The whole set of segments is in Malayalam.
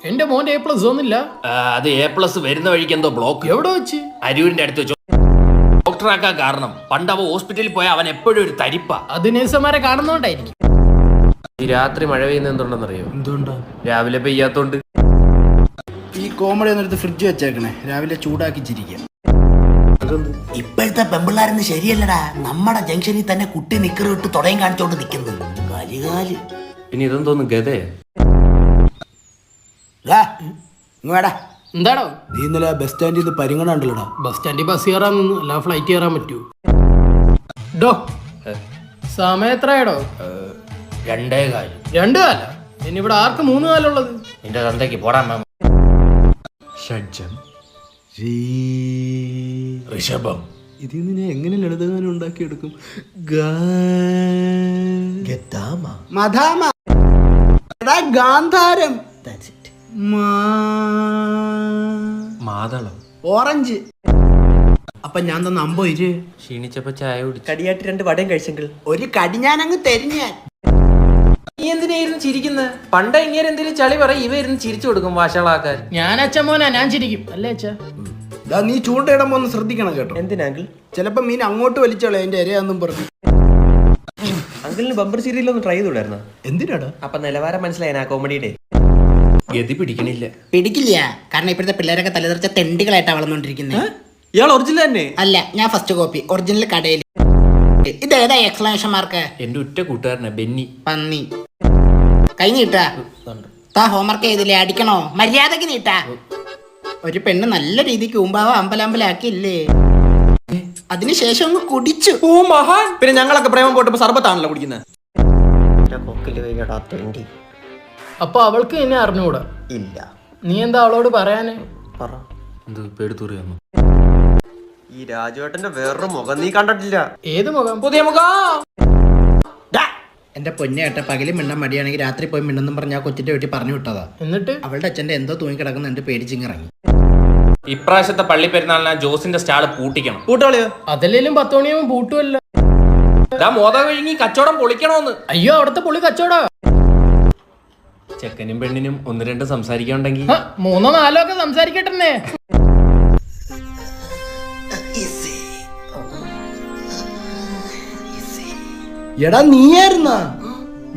എന്റെ മോന്റെ A+ ഒന്നുമില്ല. അത് A+ വരുന്ന വഴിക്ക് എന്തോ ബ്ലോക്ക്. എവിടെ വെച്ച്? അരൂരിന്റെ അടുത്ത് വെച്ചു. ഡോക്ടറാക്കാൻ കാരണം പണ്ട് അവൻ ഹോസ്പിറ്റലിൽ പോയാൽ അവൻ എപ്പോഴും ഒരു തരിപ്പ. അത് നേഴ്സുമാരെ കാണുന്നോണ്ടായിരിക്കും. ഈ രാത്രി മഴ പെയ്യുന്ന എന്തുണ്ടെന്നറിയോ? എന്തുകൊണ്ടാ? രാവിലെ പെയ്യാത്തോണ്ട്. ഈ കോമഡി ഒന്നെടുത്ത് ഫ്രിഡ്ജ് വെച്ചേക്കണേ, രാവിലെ ചൂടാക്കി ചിരിക്കാം. ഇപ്പോഴത്തെ പെമ്പിള്ളാരെന്ന് ശരിയല്ലടാ. നമ്മുടെ ജംഗ്ഷനിൽ തന്നെ കുട്ടി നിക്കറ് ഇട്ട് തുടയും കാണിച്ചോണ്ട് നിൽക്കുന്നു. കലികാല്. പിന്നെ ഇതെന്തോന്ന് ഗതേ? വേടാ, എന്താടോ? നീ ഇന്നലെ ബസ് സ്റ്റാൻഡിൽ നിന്ന് പരിഗണന ഉണ്ടല്ലോടാ. ബസ് സ്റ്റാൻഡിൽ ബസ് കയറാൻ നിന്ന്, അല്ല ഫ്ലൈറ്റ് കയറാൻ പറ്റൂ? ഡോ സമയം എത്രയാടോ? 2:15. 2 കാല? ഇനി ഇവിടെ ആർക്ക് 3 കാലുള്ളത്? നിന്റെ തന്തയ്ക്ക് പോടാ. ഷഡ്ജം, ഋഷഭം. ഇതിൽ നിന്ന് ഞാൻ എങ്ങനെ ലളിതഗാനം ഉണ്ടാക്കിയെടുക്കും? ഗാന്ധാരം, മാതളം, ഓറഞ്ച്. അപ്പൊ ഞാൻ തന്ന 50 ക്ഷീണിച്ചപ്പോ ചായ കുടിച്ചു. കടിയായിട്ട് 2 വടയും കഴിച്ചെങ്കിൽ ഒരു കടി ഞാൻ അങ്ങ് തരിഞ്ഞാൻ. നീ എന്തിനായിരുന്നു ചിരിക്കുന്നത്? പണ്ട് ഇങ്ങനെ എന്തെങ്കിലും ചളി പറയും, ഇവ ഇരുന്ന് ചിരിച്ചു കൊടുക്കും വാശകളാക്കാൻ. ഞാൻ അച്ഛൻ മോനാ, ഞാൻ ചിരിക്കും അല്ലേ അച്ഛ? നീ ചൂണ്ടയിടുമ്പോ ഒന്ന് ശ്രദ്ധിക്കണം കേട്ടോ. എന്തിനാങ്കിൾ? ചിലപ്പോ മീൻ അങ്ങോട്ട് വലിച്ചോളെ എന്റെ ഇരയാന്നും പറഞ്ഞു. അങ്കിളിന് ബമ്പർ സീരിയലൊന്ന് ട്രൈ ചെയ്തൂടായിരുന്നോ? എന്തിനാടാ? അപ്പൊ നിലവാരം മനസ്സിലായ കോമഡിയുടെ ഗതി പിടിക്കണില്ല. പിടിക്കില്ല, കാരണം ഇപ്പോഴത്തെ പിള്ളേരൊക്കെ തലതെറിച്ച തെണ്ടികളായിട്ടാ വളർന്നോണ്ടിരിക്കുന്നത്. ഇയാൾ ഒറിജിനൽ തന്നെ അല്ല, ഞാൻ ഫസ്റ്റ് കോപ്പി, ഒറിജിനൽ കടയിൽ. ഇതേതാ എക്സ്ക്ലമേഷൻ മാർക്ക്? എന്റെ ഉറ്റ കൂട്ടുകാരനെ ബെന്നി. പന്നി. കൈ നീട്ടാ. താ ഹോംവർക്ക് ചെയ്തില്ലേ? അടിക്കണോ? മര്യാദക്ക് നീട്ടാ. ഒരു പെണ്ണ് നല്ല രീതിക്ക് ഊമ്പാവ അമ്പലാക്കിയില്ലേ, അതിനുശേഷം അങ്ങ് കുടിച്ചു. ഓ മഹാൻ. പിന്നെ ഞങ്ങളൊക്കെ പ്രേമം പോട്ടപ്പോ സർബത്താണല്ലോ കുടിക്കുന്നത്. അപ്പൊ അവൾക്ക് എന്നെ അറിഞ്ഞുകൂടാ? ഇല്ല. നീ എന്താ അവളോട് പറയാന്? എന്ത് പേടുത്തൂറിയാന്നു? ഈ രാജുവേട്ടന്റെ വേറൊരു മുഖം നീ കണ്ടിട്ടില്ല. ഏത് മുഖം? പുതിയ മുഖം. എന്റെ പൊന്നേട്ട, പകലും മിണ്ടാൻ മടിയാണെങ്കിൽ രാത്രി പോയി മിണ്ടെന്നും പറഞ്ഞ ആ കൊച്ചിന്റെ വീട്ടിൽ പറഞ്ഞു വിട്ടതാ. എന്നിട്ട് അവളുടെ അച്ഛന്റെ എന്തോ തൂങ്ങിക്കിടക്കുന്നുണ്ട്, പേടിച്ചിങ്ങിറങ്ങി. ഇപ്രാവശ്യത്തെ പള്ളി പെരുന്നാളിന് ജോസിന്റെ സ്റ്റാള് പൂട്ടിക്കണം. കൂട്ടുകളിയോ? അതല്ലേലും 10 മണിയാകുമ്പോൾ പൂട്ടുമല്ല. മോത കഴിഞ്ഞ് കച്ചവടം പൊളിക്കണോന്ന്. അയ്യോ, അവിടുത്തെ പുള്ളി കച്ചവടാ. ചെക്കനും പെണ്ണിനും 1-2 സംസാരിക്കാനുണ്ടെങ്കിൽ 3-4 ഒക്കെ സംസാരിക്കട്ടെ. എടാ നീയായിരുന്ന?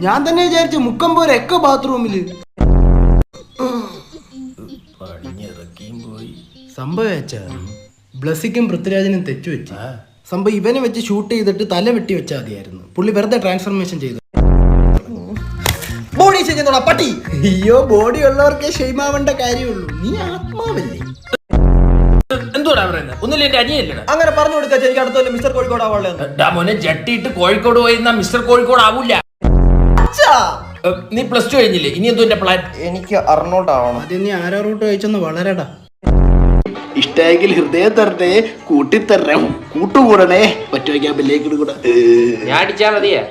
ഞാൻ തന്നെ വിചാരിച്ചു മുക്കം പോലെ ഒക്കെ ബാത്റൂമില്. സംഭവിച്ച ബ്ലസ്സിക്കും പൃഥ്വിരാജിനും തെറ്റു വെച്ച സംഭവം ഇവനെ വെച്ച് ഷൂട്ട് ചെയ്തിട്ട് തല വെട്ടി വെച്ചാൽ മതിയായിരുന്നു. പുള്ളി വെറുതെ ട്രാൻസ്ഫർമേഷൻ ചെയ്തു. ബോഡി ചെയ്യുന്നോടാ പട്ടി. അയ്യോ, ബോഡി ഉള്ളവർക്കേ ഷെയ്മാവേണ്ട കാര്യമുള്ളൂ. നീ ആത്മാവല്ലേ? എന്തുവാ പറയുന്നത്? ഒന്നുമില്ല, എന്റെ അനിയല്ലേ. അങ്ങനെ പറഞ്ഞു കൊടുക്കാ. എനിക്ക് അടുത്ത മിസ്റ്റർ കോഴിക്കോട് ആവാളെ മോനെ ജട്ടിയിട്ട് കോഴിക്കോട് പോയിരുന്ന മിസ്റ്റർ കോഴിക്കോട് ആവൂല. നീ +2 കഴിഞ്ഞില്ലേ? ഇനി എന്തോ എന്റെ പ്ലാൻ? എനിക്ക് അർണോൾഡ് ആവണം. ആദ്യം നീ ആരോ റൂട്ട് കഴിച്ചൊന്ന് വളരടാ. ഇഷ്ടായെങ്കിൽ ഹൃദയം തരട്ടെ, കൂട്ടിത്തരണം, കൂട്ടുകൂടണേ. പറ്റുവയ്ക്കാൻ ബില്ലേക്ക് കൂടെ ഞാൻ അടിച്ചാ മതിയാ.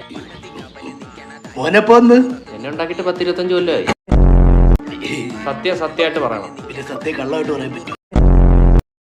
മോനെപ്പോന്ന് എന്നെ ഉണ്ടാക്കിട്ട് 10-25 കൊല്ലമായി. സത്യമായിട്ട് പറയണം. പിന്നെ സത്യം കള്ളമായിട്ട് പറയാൻ പറ്റും.